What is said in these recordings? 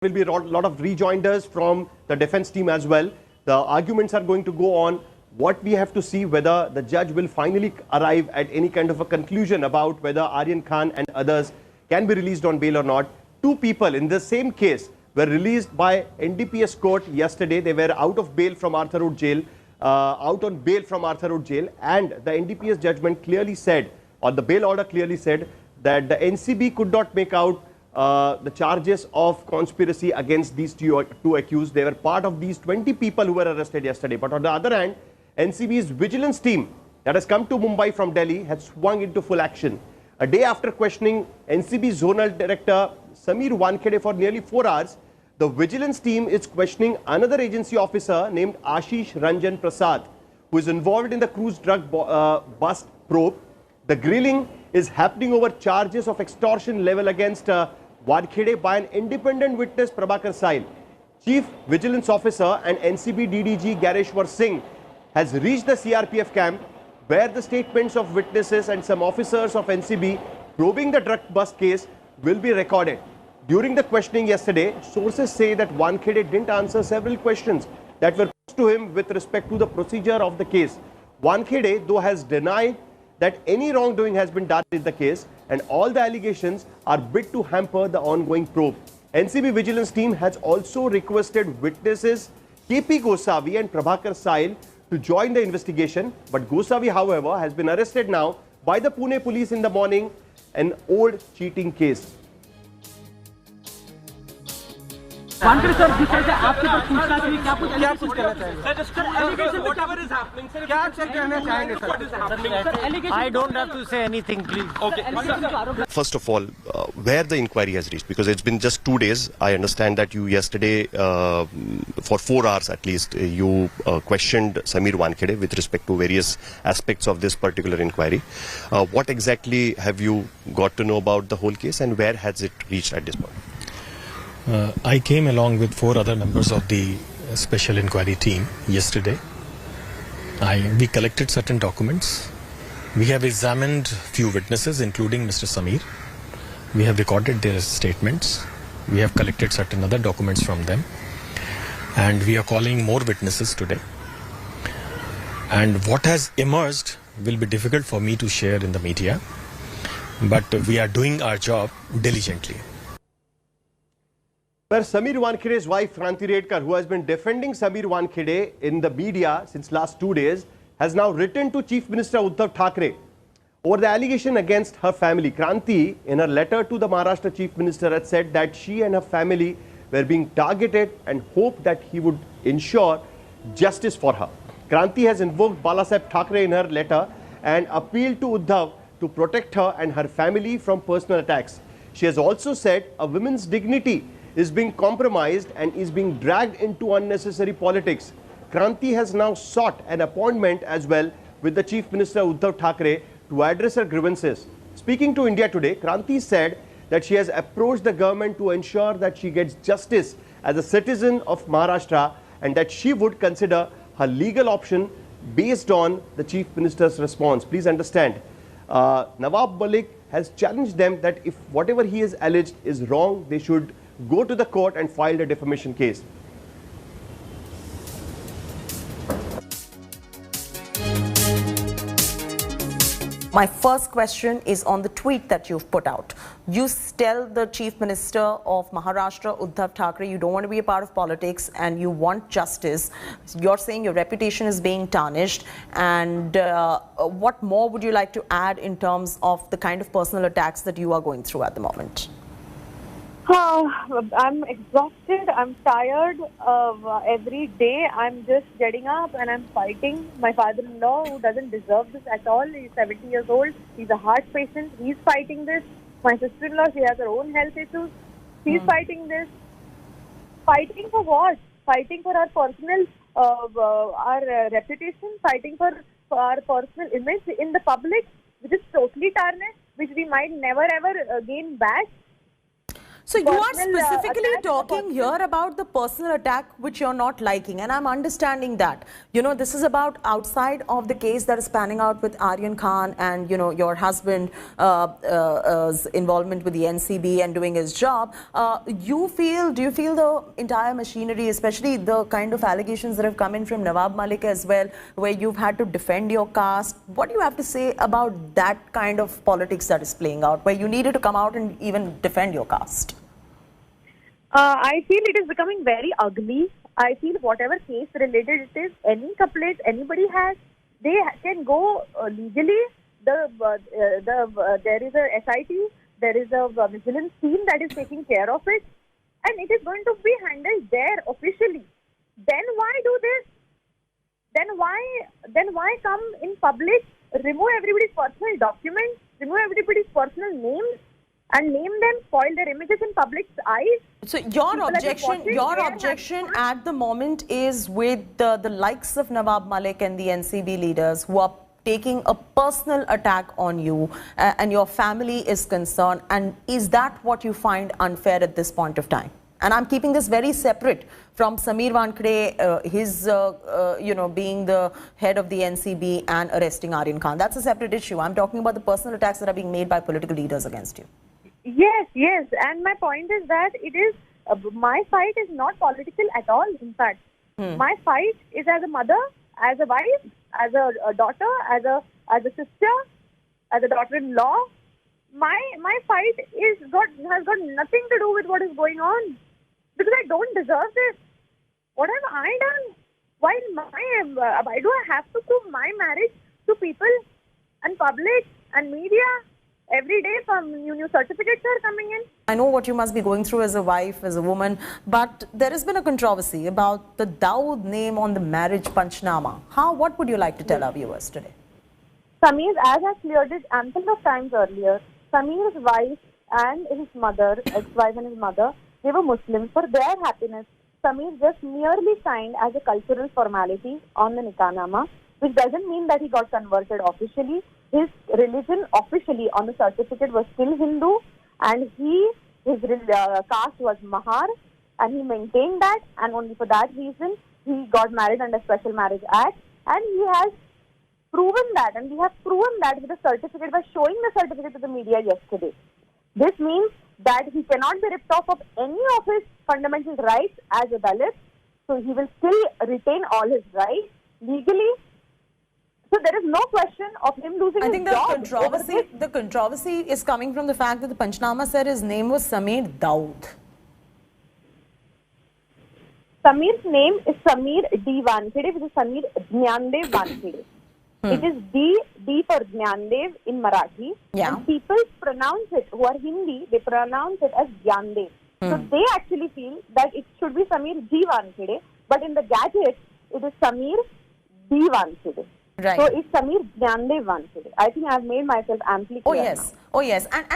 Will be a lot of rejoinders from the defense team as well. The arguments are going to go on. What we have to see whether the judge will finally arrive at any kind of a conclusion about whether Aryan Khan and others can be released on bail or not. Two people in the same case were released by NDPS court yesterday. They were out of bail from Arthur Road jail, out on bail from Arthur Road jail, and the NDPS judgment clearly said, or the bail order clearly said, that the NCB could not make out the charges of conspiracy against these two accused. They were part of these 20 people who were arrested yesterday. But on the other hand, NCB's vigilance team that has come to Mumbai from Delhi has swung into full action. A day after questioning NCB Zonal Director Samir Wankhede for nearly 4 hours, the vigilance team is questioning another agency officer named Ashish Ranjan Prasad, who is involved in the cruise drug bust probe. The grilling is happening over charges of extortion level against Wankhede by an independent witness, Prabhakar Sail. Chief Vigilance Officer and NCB DDG Gareshwar Singh has reached the CRPF camp where the statements of witnesses and some officers of NCB probing the drug bust case will be recorded. During the questioning yesterday, sources say that Wankhede didn't answer several questions that were posed to him with respect to the procedure of the case. Wankhede, though, has denied that any wrongdoing has been done in the case, and all the allegations are bid to hamper the ongoing probe. NCB Vigilance Team has also requested witnesses KP Gosavi and Prabhakar Sail to join the investigation, but Gosavi, however, has been arrested now by the Pune police in the morning, an old cheating case. Wankhede sir दूसरे से आपके पर पूछताछ हुई, क्या कुछ कहना चाहेंगे सर? क्या कहना चाहेंगे sir? I don't have to say anything, please. Okay. First of all, where the inquiry has reached, because it's been just 2 days. I understand that you yesterday, for 4 hours at least, you questioned Samir Wankhede with respect to various aspects of this particular inquiry. What exactly have you got to know about the whole case, and where has it reached at this point? I came along with 4 other members of the special inquiry team yesterday. We collected certain documents. We have examined few witnesses, including Mr. Samir. We have recorded their statements. We have collected certain other documents from them. And we are calling more witnesses today. And what has emerged will be difficult for me to share in the media. But we are doing our job diligently. Where Samir Wankhede's wife, Kranti Redkar, who has been defending Samir Wankhede in the media since last 2 days, has now written to Chief Minister Uddhav Thackeray over the allegation against her family. Kranti, in her letter to the Maharashtra Chief Minister, had said that she and her family were being targeted and hoped that he would ensure justice for her. Kranti has invoked Balasaheb Thackeray in her letter and appealed to Uddhav to protect her and her family from personal attacks. She has also said a woman's dignity is being compromised and is being dragged into unnecessary politics. Kranti has now sought an appointment as well with the Chief Minister Uddhav Thackeray to address her grievances. Speaking to India Today, Kranti said that she has approached the government to ensure that she gets justice as a citizen of Maharashtra, and that she would consider her legal option based on the Chief Minister's response. Please understand, Nawab Malik has challenged them that if whatever he is alleged is wrong, they should go to the court and file a defamation case. My first question is on the tweet that you've put out. You tell the Chief Minister of Maharashtra, Uddhav Thackeray, you don't want to be a part of politics and you want justice. You're saying your reputation is being tarnished. And what more would you like to add in terms of the kind of personal attacks that you are going through at the moment? I'm exhausted. I'm tired of every day. I'm just getting up and I'm fighting. My father-in-law, who doesn't deserve this at all, he's 70 years old. He's a heart patient. He's fighting this. My sister-in-law, she has her own health issues. She's fighting this. Fighting for what? Fighting for our personal, our reputation. Fighting for our personal image in the public, which is totally tarnished, which we might never ever gain back. So you are personal, specifically attack talking here about the personal attack which you're not liking, and I'm understanding that. You know, this is about outside of the case that is panning out with Aryan Khan and, you know, your husband involvement with the NCB and doing his job. Do you feel the entire machinery, especially the kind of allegations that have come in from Nawab Malik as well, where you've had to defend your caste? What do you have to say about that kind of politics that is playing out, where you needed to come out and even defend your caste? I feel it is becoming very ugly. I feel whatever case related it is, any couplet anybody has, they can go legally. There is a SIT, there is a vigilance team that is taking care of it, and it is going to be handled there officially. Then why do this? Then why come in public, remove everybody's personal documents, remove everybody's personal names, and name them, spoil their images in public's eyes? So your objection at the moment is with the likes of Nawab Malik and the NCB leaders who are taking a personal attack on you and your family is concerned. And is that what you find unfair at this point of time? And I'm keeping this very separate from Sameer Wankhede, his, being the head of the NCB and arresting Aryan Khan. That's a separate issue. I'm talking about the personal attacks that are being made by political leaders against you. Yes. And my point is that it is, my fight is not political at all, in fact. My fight is as a mother, as a wife, as a daughter, as a sister, as a daughter-in-law. My fight has got nothing to do with what is going on, because I don't deserve this. What have I done? Why do I have to prove my marriage to people and public and media? Every day some new certificates are coming in. I know what you must be going through as a wife, as a woman, but there has been a controversy about the Dawood name on the marriage Panchnama. What would you like to tell our viewers today? Sameer, as I cleared it ample of times earlier, Sameer's wife and his mother, ex-wife and his mother, they were Muslims. For their happiness, Sameer just merely signed as a cultural formality on the Nikah-nama, which doesn't mean that he got converted officially. His religion officially on the certificate was still Hindu, and his caste was Mahar, and he maintained that, and only for that reason he got married under Special Marriage Act, and he has proven that, and we have proven that with the certificate by showing the certificate to the media yesterday. This means that he cannot be ripped off of any of his fundamental rights as a Dalit, so he will still retain all his rights legally. So there is no question of him losing his job. I think the controversy is coming from the fact that the Panchnama said his name was Sameer Dawood. Sameer's name is Sameer D. Wankhede, which is Sameer Jnandev Wankhede. It is D for Jnandev in Marathi. Yeah. And people pronounce it, who are Hindi, they pronounce it as Jnandev. So they actually feel that it should be Sameer G. Wankhede, but in the gadget, it is Sameer D. Wankhede. Right. So it's Sameer Jnandev Wankhede. I think I've made myself amply clear now. Oh yes, and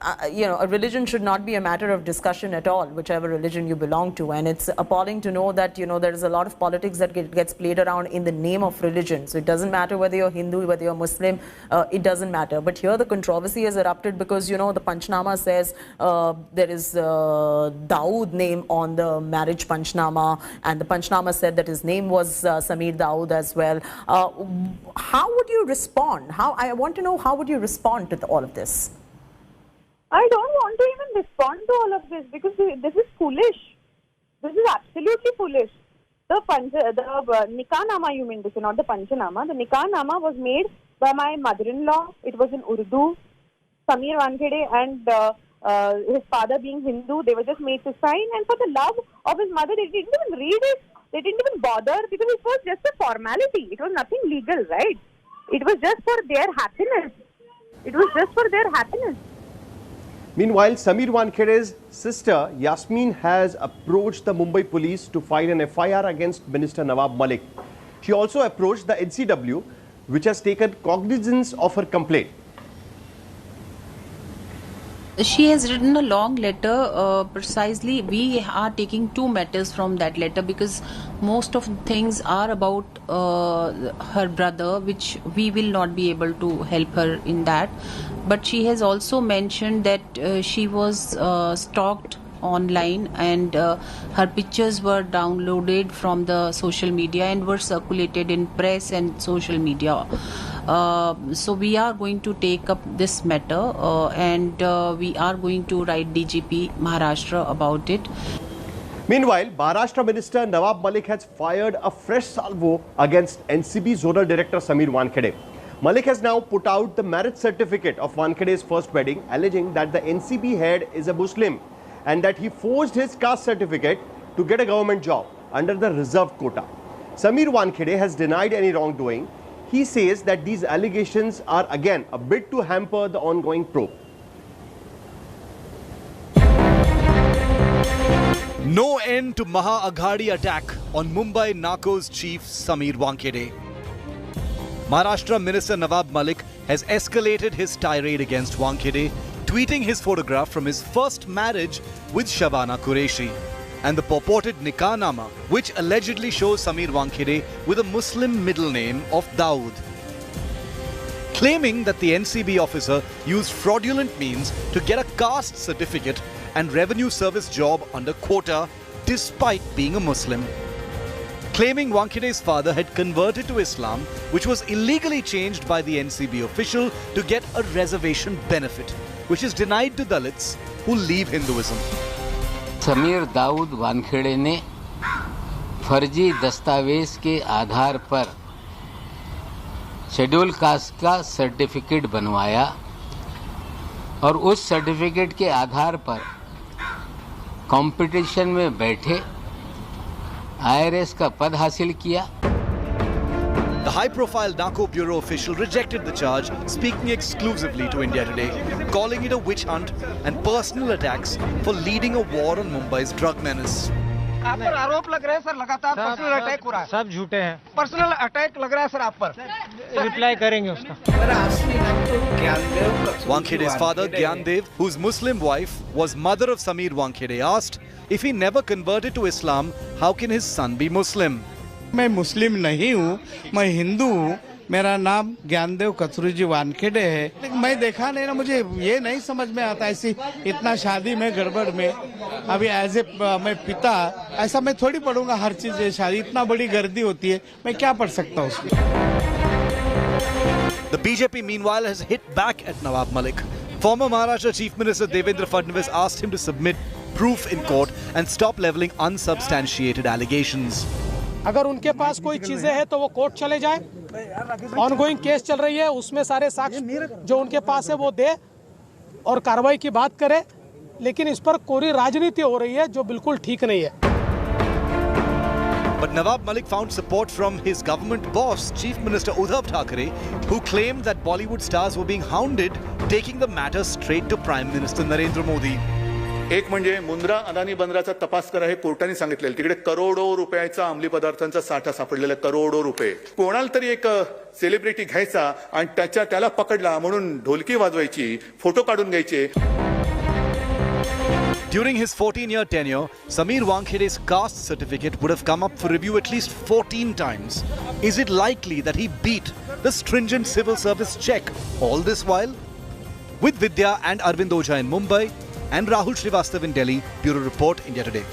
a religion should not be a matter of discussion at all, whichever religion you belong to. And it's appalling to know that there is a lot of politics that gets played around in the name of religion. So it doesn't matter whether you're Hindu, whether you're Muslim, it doesn't matter. But here the controversy has erupted because the Panchnama says there is Dawood name on the marriage Panchnama, and the Panchnama said that his name was Sameer Dawood as well. How would you respond? I want to know, how would you respond to all of this? I don't want to even respond to all of this because this is foolish. This is absolutely foolish. The Nikah-nama, you mean to say, not the Panchnama. The Nikah-nama was made by my mother-in-law. It was in Urdu. Sameer Wankhede and his father being Hindu, they were just made to sign. And for the love of his mother, they didn't even read it. They didn't even bother because it was just a formality. It was nothing legal, right? It was just for their happiness. It was just for their happiness. Meanwhile, Sameer Wankhede's sister Yasmin has approached the Mumbai police to file an FIR against Minister Nawab Malik. She also approached the NCW, which has taken cognizance of her complaint. She has written a long letter. Precisely, we are taking two matters from that letter because most of the things are about her brother, which we will not be able to help her in that. But she has also mentioned that she was stalked online and her pictures were downloaded from the social media and were circulated in press and social media. So we are going to take up this matter and we are going to write DGP Maharashtra about it. Meanwhile, Maharashtra Minister Nawab Malik has fired a fresh salvo against NCB Zonal Director Sameer Wankhede. Malik has now put out the marriage certificate of Wankhede's first wedding, alleging that the NCB head is a Muslim and that he forged his caste certificate to get a government job under the reserved quota. Sameer Wankhede has denied any wrongdoing. He says that these allegations are again a bit to hamper the ongoing probe. No end to Maha Aghadi attack on Mumbai Narcos chief Sameer Wankhede. Maharashtra Minister Nawab Malik has escalated his tirade against Wankhede, tweeting his photograph from his first marriage with Shabana Qureshi and the purported Nikah Nama, which allegedly shows Sameer Wankhede with a Muslim middle name of Dawood. Claiming that the NCB officer used fraudulent means to get a caste certificate and revenue service job under quota despite being a Muslim. Claiming Wankhede's father had converted to Islam, which was illegally changed by the NCB official to get a reservation benefit, which is denied to Dalits who leave Hinduism. Sameer Dawood Wankhede ने फर्जी दस्तावेज के आधार पर schedule caste का certificate बनवाया और उस certificate के आधार पर कंपटीशन में बैठे IRS का पद हासिल किया. The high-profile Narco Bureau official rejected the charge, speaking exclusively to India Today, calling it a witch hunt and personal attacks for leading a war on Mumbai's drug menace. आप पर आरोप लग रहे हैं सर, लगातार पर्सनल अटैक हो रहा है. सब झूठे हैं. पर्सनल अटैक लग रहा है सर आप पर. रिप्लाई करेंगे उसका. Wankhede's father, Gyandev, whose Muslim wife was mother of Sameer Wankhede, asked if he never converted to Islam, how can his son be Muslim? मैं मुस्लिम नहीं हूँ, मैं हिंदू हूँ. मेरा नाम ज्ञानदेव कचरूजी वानखेड़े है. लेकिन मैं देखा नहीं ना, मुझे ये नहीं समझ में आता ऐसी इतना शादी में गड़बड़ में. अभी एज ए मैं पिता ऐसा मैं थोड़ी पढ़ूंगा हर चीज. शादी इतना बड़ी गर्दी होती है, मैं क्या पढ़ सकता हूँ उसकी. The BJP meanwhile has hit back at Nawab Malik. Former Maharashtra Chief Minister Devendra Fadnavis asked him to submit proof in court and stop levelling unsubstantiated allegations. अगर उनके पास कोई चीजें हैं तो वो कोर्ट चले जाए. ऑनगोइंग केस चल रही है, उसमें सारे साक्ष्य जो उनके पास है वो दे और कार्रवाई की बात करे. लेकिन इस पर कोरी राजनीति हो रही है जो बिल्कुल ठीक नहीं है. But Nawab Malik found support from his government boss, Chief Minister Uddhav Thackeray, who claimed that Bollywood stars were being hounded, taking the matter straight to Prime Minister Narendra Modi. एक म्हणजे मुंद्रा अदानी बंदराचा तपास करा हे कोर्टाने सांगितलेलं. तिकडे करोडो रुपयाचा अंमली पदार्थांचा साठा सापडलेला, करोडो रुपये. कोणाला तरी एक सेलिब्रिटी घ्यायचा आणि त्याला पकडला म्हणून ढोलकी वाजवायची, फोटो काढून घ्यायचे. During his 14-year tenure, Sameer Wankhede's caste certificate would have come up for review at least 14 times. Is it likely that he beat the stringent civil service check all this while? With Vidya and Arvind Ojha in Mumbai and Rahul Srivastav in Delhi, Bureau Report, India Today.